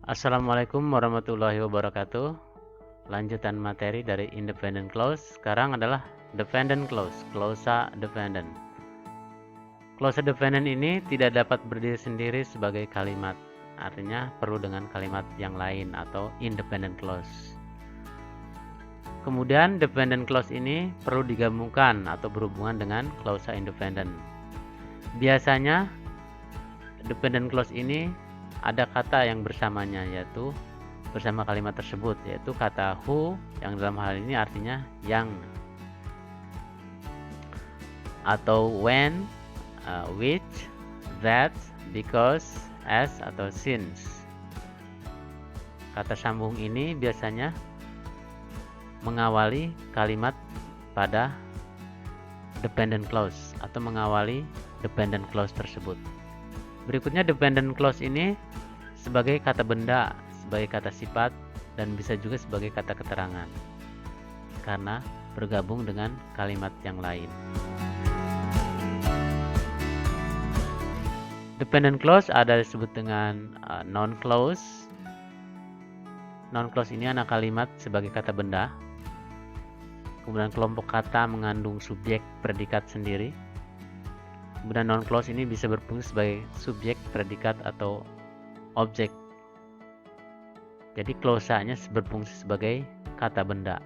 Assalamualaikum warahmatullahi wabarakatuh. Lanjutan materi dari independent clause. Sekarang adalah dependent clause, clausa dependent. Clausa dependent ini tidak dapat berdiri sendiri sebagai kalimat. Artinya perlu dengan kalimat yang lain atau independent clause. Kemudian dependent clause ini perlu digabungkan atau berhubungan dengan clausa independent. Biasanya dependent clause ini ada kata yang bersamanya, yaitu bersama kalimat tersebut, yaitu kata who yang dalam hal ini artinya yang, atau when, which, that, because, as, atau since. Kata sambung ini biasanya mengawali kalimat pada dependent clause atau mengawali dependent clause tersebut. Berikutnya dependent clause ini sebagai kata benda, sebagai kata sifat, dan bisa juga sebagai kata keterangan karena bergabung dengan kalimat yang lain. Dependent clause ada disebut dengan noun clause. Noun clause ini anak kalimat sebagai kata benda. Kemudian kelompok kata mengandung subjek predikat sendiri. Kemudian noun clause ini bisa berfungsi sebagai subjek, predikat, atau objek. Jadi clausanya berfungsi sebagai kata benda.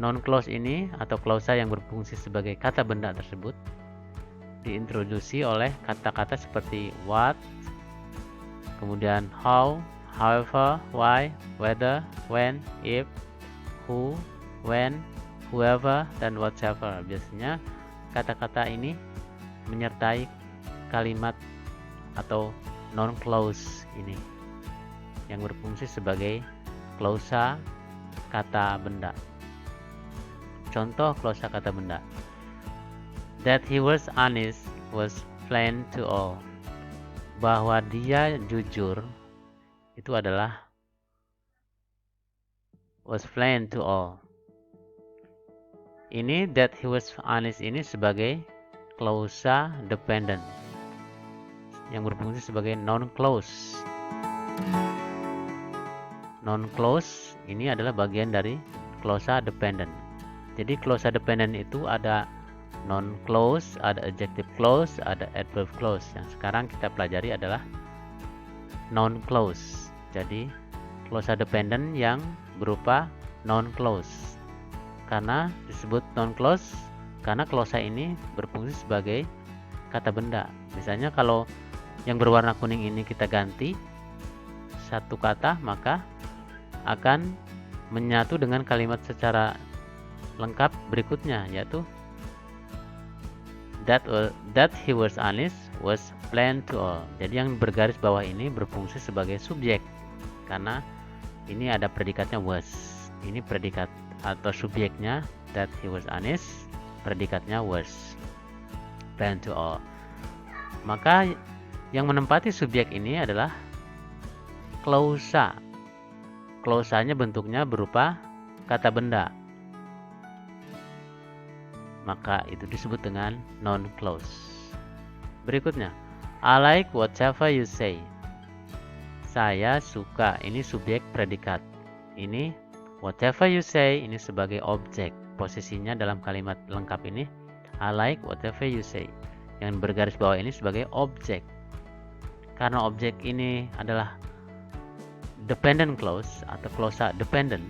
Noun clause ini atau clausa yang berfungsi sebagai kata benda tersebut diintroduksi oleh kata-kata seperti what, kemudian how, however, why, whether, when, if, who, when, whoever, dan whatever. Biasanya kata-kata ini menyertai kalimat atau noun clause ini yang berfungsi sebagai klausa kata benda. Contoh klausa kata benda. That he was honest was plain to all. Bahwa dia jujur itu adalah was plain to all. Ini that he was honest ini sebagai klausa dependent yang berfungsi sebagai noun clause. Noun clause ini adalah bagian dari klausa dependent. Jadi klausa dependent itu ada noun clause, ada adjective clause, ada adverb clause. Yang sekarang kita pelajari adalah noun clause. Jadi klausa dependent yang berupa noun clause. Karena disebut noun clause karena klausa ini berfungsi sebagai kata benda. Misalnya kalau yang berwarna kuning ini kita ganti satu kata, maka akan menyatu dengan kalimat secara lengkap berikutnya, yaitu that he was honest was plain to all. Jadi yang bergaris bawah ini berfungsi sebagai subjek karena ini ada predikatnya was. Ini predikat atau subjeknya that he was honest, predikatnya was, plain to all. Maka yang menempati subjek ini adalah klausa. Klausanya bentuknya berupa kata benda. Maka itu disebut dengan noun clause. Berikutnya, I like whatever you say. Saya suka, ini subjek predikat. Ini whatever you say, ini sebagai objek. Posisinya dalam kalimat lengkap ini, I like whatever you say. Yang bergaris bawah ini sebagai objek. Karena objek ini adalah dependent clause atau klausa dependent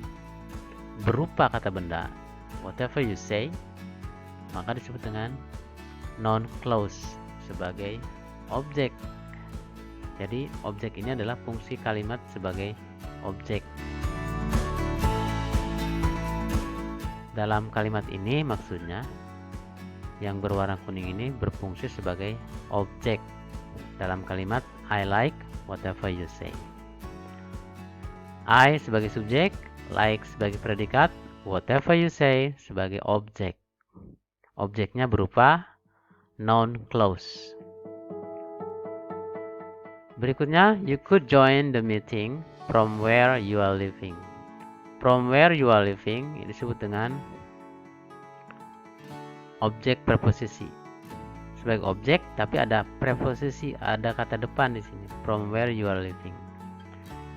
berupa kata benda, whatever you say, maka disebut dengan noun clause sebagai objek. Jadi objek ini adalah fungsi kalimat sebagai objek. Dalam kalimat ini maksudnya yang berwarna kuning ini berfungsi sebagai objek dalam kalimat I like whatever you say. I sebagai subjek, like sebagai predikat, whatever you say sebagai objek. Objeknya berupa noun clause. Berikutnya, you could join the meeting from where you are living. From where you are living disebut dengan objek preposisi. sebagai objek, tapi ada preposisi, ada kata depan di sini, from where you are living.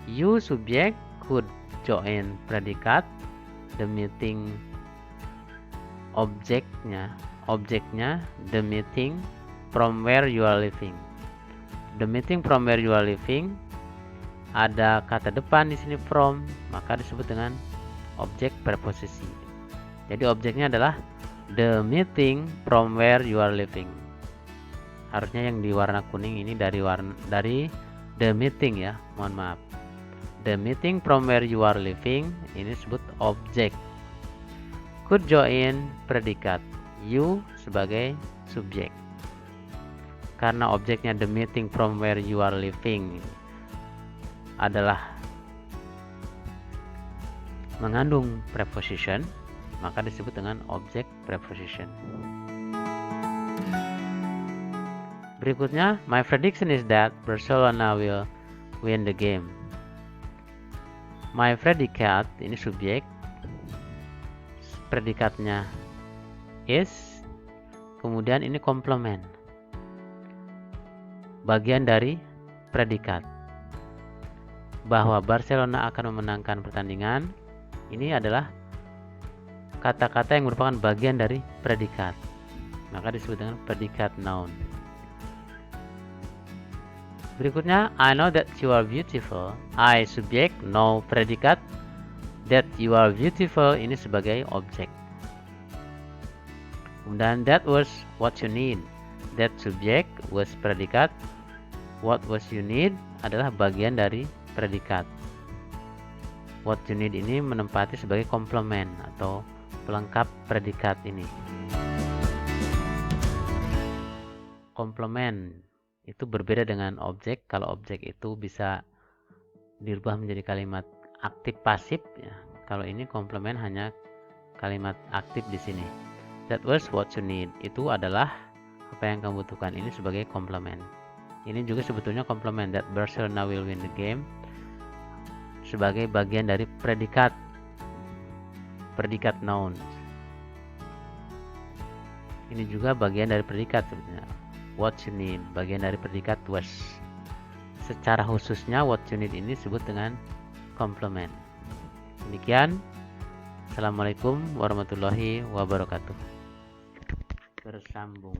You subjek could join predikat, the meeting objeknya the meeting from where you are living. The meeting from where you are living ada kata depan di sini from, maka disebut dengan objek preposisi. Jadi objeknya adalah the meeting from where you are living. Harusnya yang di warna kuning ini dari the meeting ya, mohon maaf. The meeting from where you are living ini disebut objek. Could join predikat, you sebagai subjek. Karena objeknya the meeting from where you are living adalah mengandung preposition, maka disebut dengan objek preposition. Berikutnya, my prediction is that Barcelona will win the game. My predikat ini subjek, predikatnya is, kemudian ini komplement, bagian dari predikat. Bahwa Barcelona akan memenangkan pertandingan, ini adalah kata-kata yang merupakan bagian dari predikat, maka disebut dengan predikat noun. Berikutnya, I know that you are beautiful. I subjek, know predikat, that you are beautiful ini sebagai objek. Kemudian that was what you need. That subjek, was predikat, what was you need adalah bagian dari predikat. What you need ini menempati sebagai komplement atau pelengkap predikat ini. Komplement itu berbeda dengan objek. Kalau objek itu bisa dirubah menjadi kalimat aktif pasif ya. Kalau ini komplement hanya kalimat aktif di sini. That was what you need. Itu adalah apa yang kamu butuhkan. Ini sebagai komplement. Ini juga sebetulnya komplement, that Barcelona will win the game, sebagai bagian dari predikat noun. Ini juga bagian dari predikat sebetulnya. What you need, bagian dari predikat was. Secara khususnya what you need ini disebut dengan komplement. Demikian. Assalamualaikum warahmatullahi wabarakatuh. Bersambung.